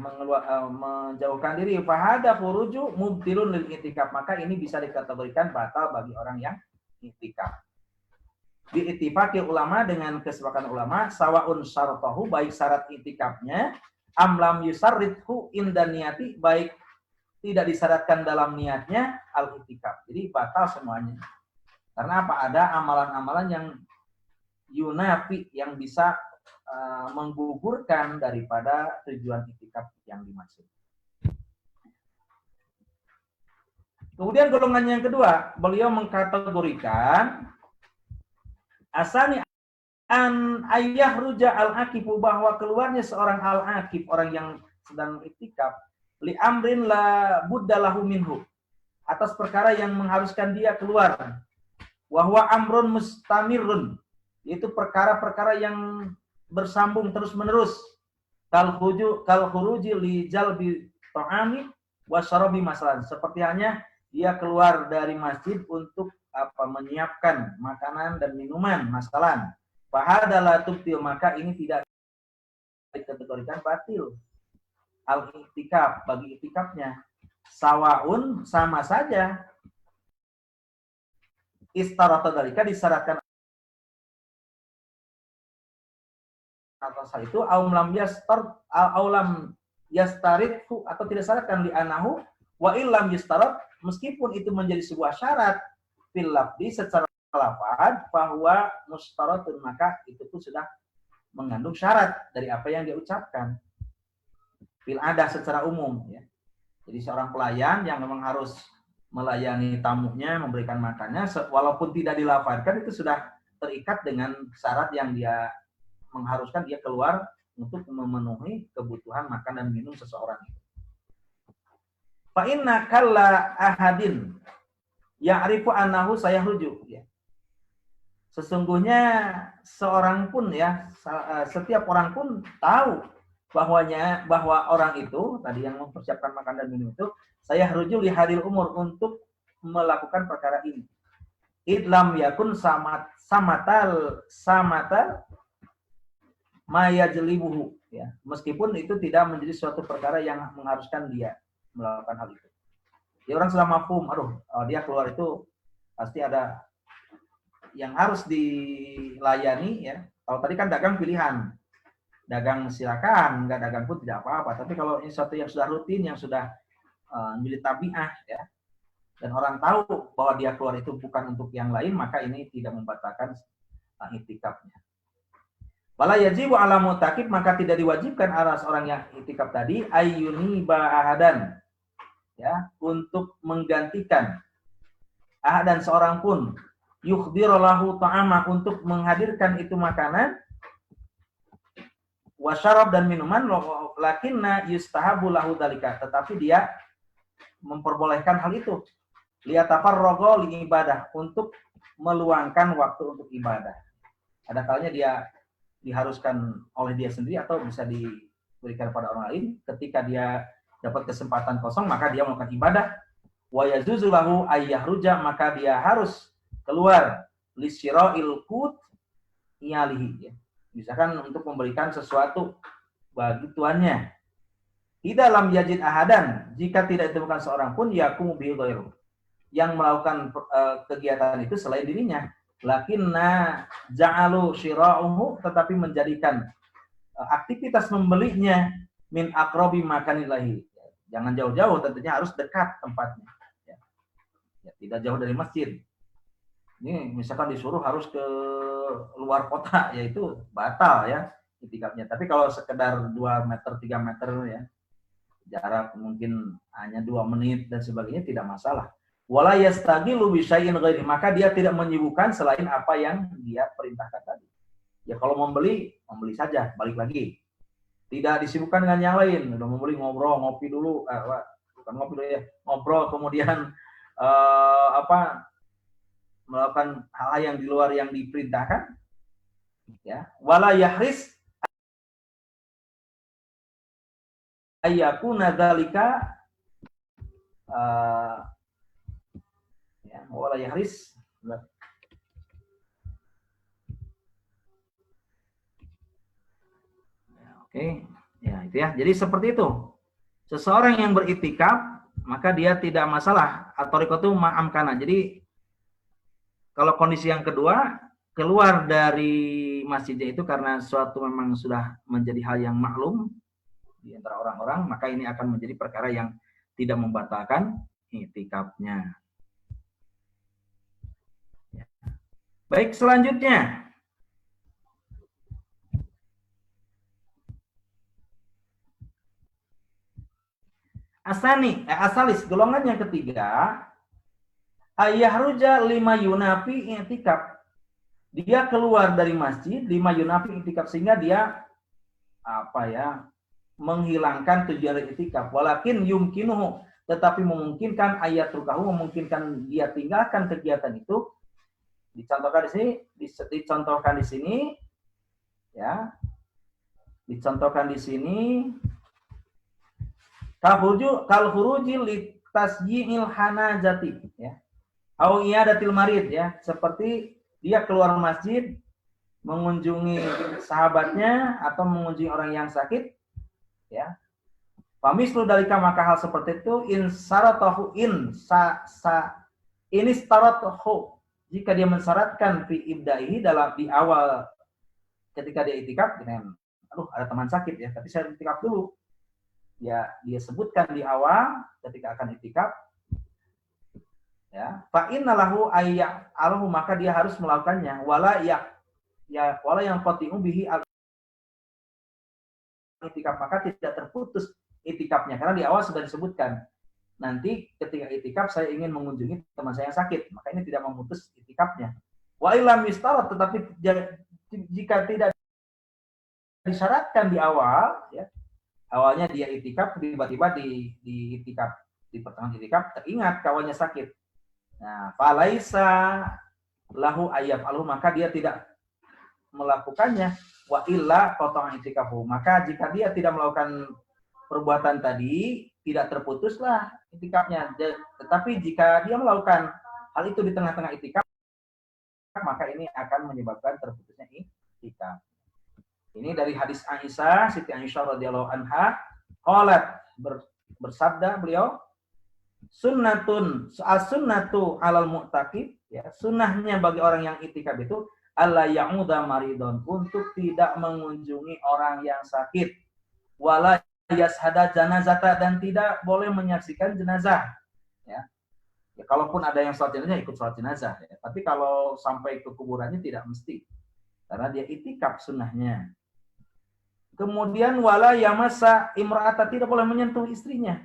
menjauhkan diri. Fahada khuruju mubtilun lil itikaf, maka ini bisa dikategorikan batal bagi orang yang itikaf. Di ittifaqi ulama, dengan kesepakatan ulama, sawaun syaratahu, baik syarat itikafnya, amlam yusarrithu indan niyati, baik tidak disyaratkan dalam niatnya, al-itikaf. Jadi batal semuanya. Karena apa? Ada amalan-amalan yang yunafi, yang bisa menggugurkan daripada tujuan itikaf yang dimaksud. Kemudian golongan yang kedua, beliau mengkategorikan asani an ayah ruja al-akifu, bahwa keluarnya seorang al-akif, orang yang sedang itikaf, li amrin la buddalahu minhu, atas perkara yang mengharuskan dia keluar. Wahwa amrun mustamirun, yaitu perkara-perkara yang bersambung terus-menerus. Kal khuruji li jalbi ta'ami wa syarabi masalan, seperti hanya dia keluar dari masjid untuk menyiapkan makanan dan minuman, masalan. Fahadalah tubtil, maka ini tidak dikategorikan batil al-itikaf bagi itikafnya. Sawaun, sama saja, istarata dalika, disyaratkan atas hal itu, aulam yastarithu, atau tidak syaratkan, li anahu wa illam yastarat, meskipun itu menjadi sebuah syarat fil lafzi secara lafaz, bahwa mustaratun, maka itu pun sudah mengandung syarat dari apa yang dia ucapkan. Fil adah, secara umum ya. Jadi seorang pelayan yang memang harus melayani tamunya, memberikan makannya, walaupun tidak dilafazkan, itu sudah terikat dengan syarat yang dia mengharuskan dia keluar untuk memenuhi kebutuhan makan dan minum seseorang. Fa inna kalla ahadin ya'rifu annahu sayahruju, ya. Sesungguhnya seorang pun ya, setiap orang pun tahu bahwa orang itu tadi yang mempersiapkan makan dan minum itu saya rujuk li hadil umur, untuk melakukan perkara ini. Idlam yakun samatal mayajlibuhu, ya. Meskipun itu tidak menjadi suatu perkara yang mengharuskan dia melakukan hal itu. Dia orang sudah mafhum, dia keluar itu pasti ada yang harus dilayani, ya. Kalau tadi kan dagang pilihan. Dagang silakan, enggak dagang pun tidak apa-apa. Tapi kalau ini sesuatu yang sudah rutin, yang sudah menjadi tabiah, ya, dan orang tahu bahwa dia keluar itu bukan untuk yang lain, maka ini tidak membatalkan itikafnya. Wala yajibu ala mu'takib, maka tidak diwajibkan atas orang yang itikaf tadi ayyuni ba'ahadan, ya, untuk menggantikan ahadan seorang pun, yukhdirolahu ta'ama, untuk menghadirkan itu makanan, wasyarab dan minuman, lakinna yustahabu lahu dalika, tetapi dia memperbolehkan hal itu, liyatafarraga li ibadah, untuk meluangkan waktu untuk ibadah. Ada kalanya dia diharuskan oleh dia sendiri atau bisa diberikan pada orang lain. Ketika dia dapat kesempatan kosong, maka dia melakukan ibadah. Wa yazuzu lahu ayyahruja, maka dia harus keluar lisyira'il qut iyalihi, ya. Misalkan untuk memberikan sesuatu bagi tuannya. Di dalam yajid ahadan, jika tidak ditemukan seorang pun yaqumu bihi ghairu, yang melakukan kegiatan itu selain dirinya. Lakinna ja'alu syira'uhu, tetapi menjadikan aktivitas membelinya min aqrabi makanillahi. Jangan jauh-jauh, tentunya harus dekat tempatnya. Ya, tidak jauh dari masjid. Ini misalkan disuruh harus ke luar kota, yaitu batal ya itikafnya. Tapi kalau sekedar 2 meter, 3 meter ya, jarak mungkin hanya 2 menit dan sebagainya, tidak masalah. Wala yastagilu bi syai'in ghairi, maka dia tidak menyibukkan selain apa yang dia perintahkan tadi. Ya kalau membeli saja, balik lagi. Tidak disibukkan dengan yang lain. Udah membeli, ngobrol, ngopi dulu, bukan ngopi dulu ya, ngobrol, kemudian melakukan hal yang di luar yang diperintahkan. Ya, wala yahris ayyakuna dzalika wala yahris. Oke, ya itu ya. Jadi seperti itu. Seseorang yang beritikaf, maka dia tidak masalah atau rikotu ma'amkana. Jadi kalau kondisi yang kedua, keluar dari masjidnya itu karena suatu memang sudah menjadi hal yang maklum di antara orang-orang, maka ini akan menjadi perkara yang tidak membatalkan itikafnya. Baik, selanjutnya. Asalis, golongan yang ketiga, ayahruja lima yunafi i'tikaf. Dia keluar dari masjid, lima yunafi i'tikaf, sehingga dia menghilangkan tujuan dari i'tikaf. Walakin yumkinuhu, tetapi memungkinkan ayat rukahu, memungkinkan dia tinggalkan kegiatan itu. Dicontohkan di sini, ya. Dicontohkan di sini, kal khuruji litasyi'il hanajati, ya. Au iyadatil marid, ya, seperti dia keluar masjid mengunjungi sahabatnya atau mengunjungi orang yang sakit, ya. Famislu dalika, maka hal seperti itu insaratahu inistaratahu, jika dia mensyaratkan fi ibdahi, dalam di awal ketika dia itikaf dengan ada teman sakit ya, tapi saya itikaf dulu. Ya, dia sebutkan di awal ketika akan itikaf, ya, fa innalahu ayya'alahu, maka dia harus melakukannya, wala yang qati'u bihi itikaf, maka tidak terputus itikafnya karena di awal sudah disebutkan. Nanti ketika itikaf saya ingin mengunjungi teman saya yang sakit, maka ini tidak memutus itikafnya. Wa illam yustarat, tetapi jika tidak disyaratkan di awal, ya, awalnya dia itikaf, tiba-tiba di itikaf, di pertengahan itikaf teringat kawannya sakit. Nah, falaisa lahu ayyaf'alu, maka dia tidak melakukannya. Wa illa qata'a itikafu, maka jika dia tidak melakukan perbuatan tadi, tidak terputuslah itikafnya. Tetapi jika dia melakukan hal itu di tengah-tengah itikaf, maka ini akan menyebabkan terputusnya itikaf. Ini dari hadis Aisyah, Siti Aisyah radhiyallahu anha, qalat, bersabda beliau, sunnatu alal mu'takib, ya, sunnahnya bagi orang yang itikaf itu alla ya'uda maridon, untuk tidak mengunjungi orang yang sakit, wala yashada janazata, dan tidak boleh menyaksikan jenazah, ya. Ya, kalaupun ada yang sholat jenazah, ikut sholat jenazah, ya. Tapi kalau sampai ke kuburannya tidak mesti. karena dia itikaf sunnahnya. Kemudian wala yamassa imra'ata, tidak boleh menyentuh istrinya.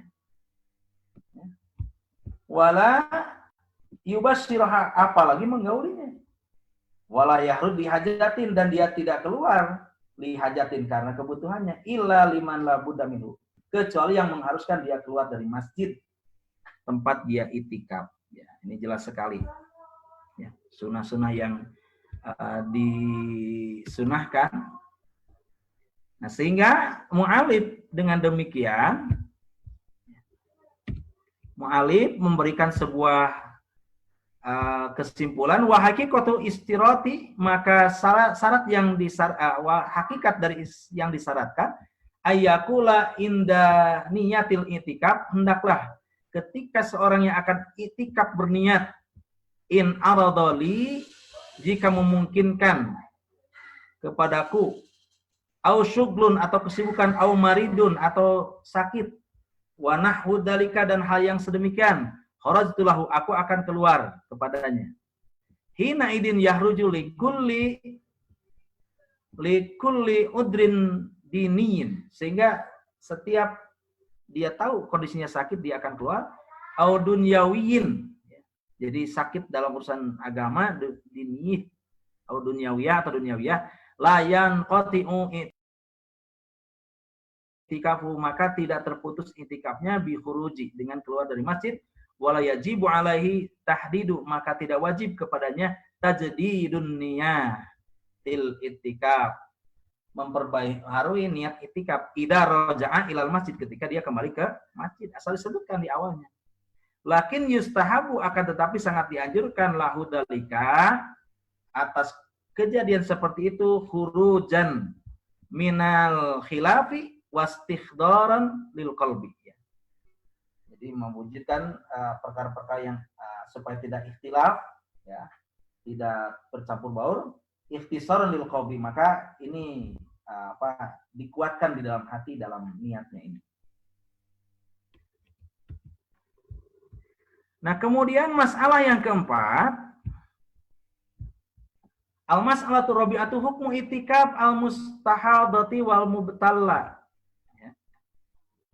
Wala yubasyirha, apalagi menggaulinya. Wala yahrud lihajatin, dan dia tidak keluar lihajatin karena kebutuhannya, illa liman la budda minhu, kecuali yang mengharuskan dia keluar dari masjid tempat dia itikaf. Ya, ini jelas sekali. Ya, sunnah-sunnah yang disunahkan. Nah, sehingga mu'alif dengan demikian, mu'alif memberikan sebuah kesimpulan, wa haqiqatu istirati, maka syarat yang hakikat dari yang disyaratkan, ayyakula inda niyatil itikaf, hendaklah ketika seorang yang akan itikaf berniat, in aradoli, jika memungkinkan kepadaku, au syuglun, atau kesibukan, au maridun, atau sakit, wa nahwu dalika, dan hal yang sedemikian, kharajtu lahu, aku akan keluar kepadanya. Hina idin yahruju likulli udrin diniin, sehingga setiap dia tahu kondisinya sakit, dia akan keluar, au dunyawiyin, jadi sakit dalam urusan agama, diniyih, au dunyawiyah atau dunyawiyah, layan qati'u itikafu, maka tidak terputus itikafnya bi khuruji, dengan keluar dari masjid, wala yajibu alaihi tahdidu, maka tidak wajib kepadanya tajdidun niyatil itikaf, memperbaharui niat itikaf, idza raja'a ilal masjid, ketika dia kembali ke masjid, asal disebutkan di awalnya. Lakin yustahabu, akan tetapi sangat dianjurkan, lahu dalika, atas kejadian seperti itu, khurujan minal khilafi wastikhdaran lil qalbi. Jadi mewujudkan perkara-perkara yang supaya tidak ikhtilaf, ya, tidak bercampur baur, ikhtisaran lil qalbi, maka ini dikuatkan di dalam hati, dalam niatnya ini. Nah, kemudian masalah yang keempat, al-mas'alatu rabi'atu hukmu itikaf al-mustahadati wal mubtalla. Ya.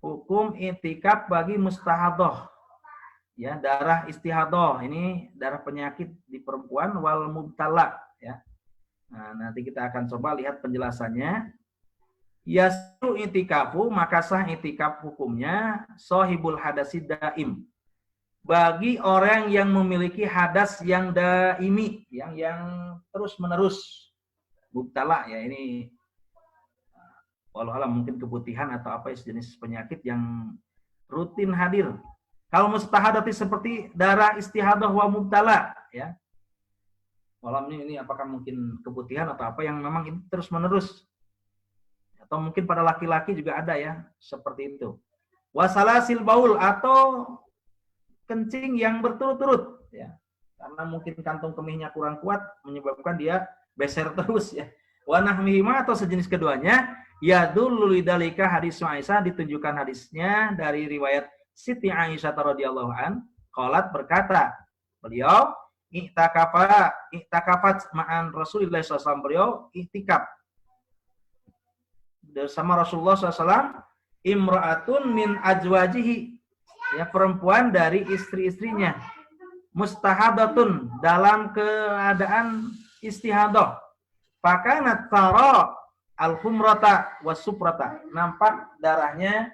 Hukum itikaf bagi mustahadah. Ya, darah istihadah, ini darah penyakit di perempuan, wal mubtalla, ya. Nah, nanti kita akan coba lihat penjelasannya. Yasu itikafu, maka sah itikaf hukumnya sahibul hadasid daim, bagi orang yang memiliki hadas yang daimi, yang terus menerus, mubtala, ya, ini walau alam mungkin keputihan atau apa sejenis penyakit yang rutin hadir. Kalau mustahadati seperti darah istihadah wa mubtala, ya, walau ini apakah mungkin keputihan atau apa yang memang ini terus menerus, atau mungkin pada laki-laki juga ada, ya, seperti itu. Wasalasil baul, atau kencing yang berturut-turut, ya, karena mungkin kantung kemihnya kurang kuat menyebabkan dia beser terus, ya. Wa nahmihima, atau sejenis keduanya, yadullu lidzalika hadis Aisyah, ditunjukkan hadisnya dari riwayat Siti Aisyah radhiyallahu an, qalat, berkata beliau, i'takafat ma'an Rasulullah SAW, beliau iktikaf bersama Rasulullah SAW, imra'atun min ajwajihi, ya, perempuan dari istri-istrinya, mustahadatun, dalam keadaan istihadah, fakanat tara al-humrata was-sufrata, nampak darahnya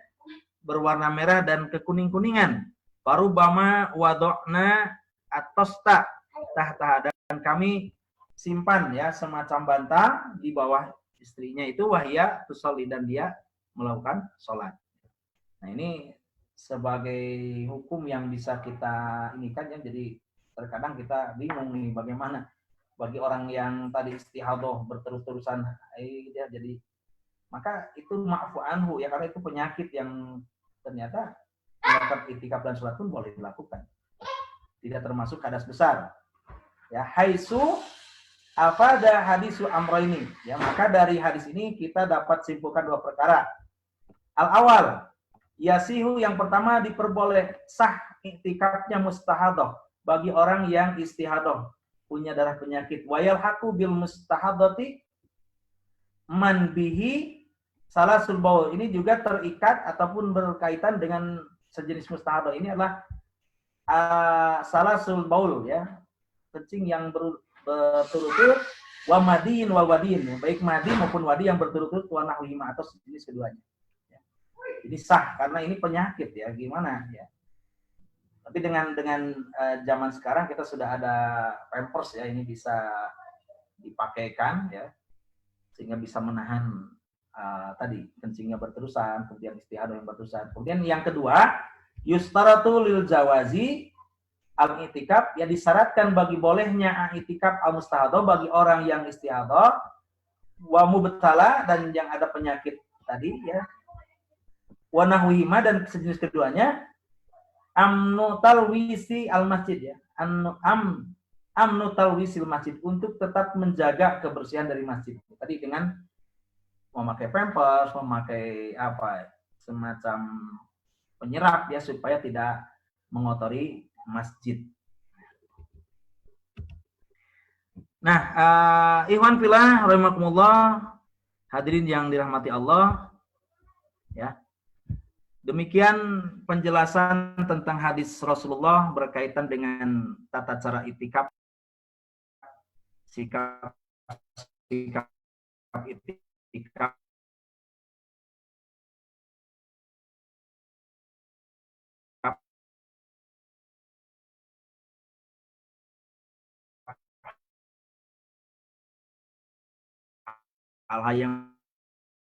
berwarna merah dan kekuning-kuningan, farubama wadokna atosta tahta, dan kami simpan, ya, semacam bantal di bawah istrinya itu, wahya tusolli, dan dia melakukan sholat. Nah, ini sebagai hukum yang bisa kita inikan, ya. Jadi terkadang kita bingung nih bagaimana bagi orang yang tadi istihadah berterus-terusan, dia jadi, maka itu ma'fu anhu, ya, karena itu penyakit yang ternyata melakukan itikaf dan sholat pun boleh dilakukan, tidak termasuk hadas besar, ya. Haitsu afada hadisu amraini, ya, maka dari hadis ini kita dapat simpulkan dua perkara. Al-awal, yasihu, yang pertama, diperboleh sah iktikafnya mustahadah bagi orang yang istihadah, punya darah penyakit, wayal haku bil mustahadati, manbihi salasul baul. Ini juga terikat ataupun berkaitan dengan sejenis mustahadah. Ini adalah salasul baul ya, kencing yang berturut-turut, wa madiin wa wadin, baik madi maupun wadi yang berturut-turut, wa nahwihima atau sejenis keduanya. Jadi sah karena ini penyakit ya, gimana ya. Tapi dengan zaman sekarang kita sudah ada Pampers ya, ini bisa dipakaikan ya, sehingga bisa menahan tadi kencingnya berterusan, kemudian istihadah yang berterusan. Kemudian yang kedua, yustaratu lil jawazi al-i'tikaf, ya disyaratkan bagi bolehnya i'tikaf al-mustahadah bagi orang yang istihadah, wa mubtala, dan yang ada penyakit tadi ya, wa nahwihima, dan sejenis keduanya, amnu talwisi al-masjid ya, amnu talwisil masjid, untuk tetap menjaga kebersihan dari masjid. Tadi dengan memakai pampers, memakai apa semacam penyerap ya, supaya tidak mengotori masjid. Nah, ikhwan fillah rahimakumullah, hadirin yang dirahmati Allah ya. Demikian penjelasan tentang hadis Rasulullah berkaitan dengan tata cara itikaf, sikap itikaf hal-hal yang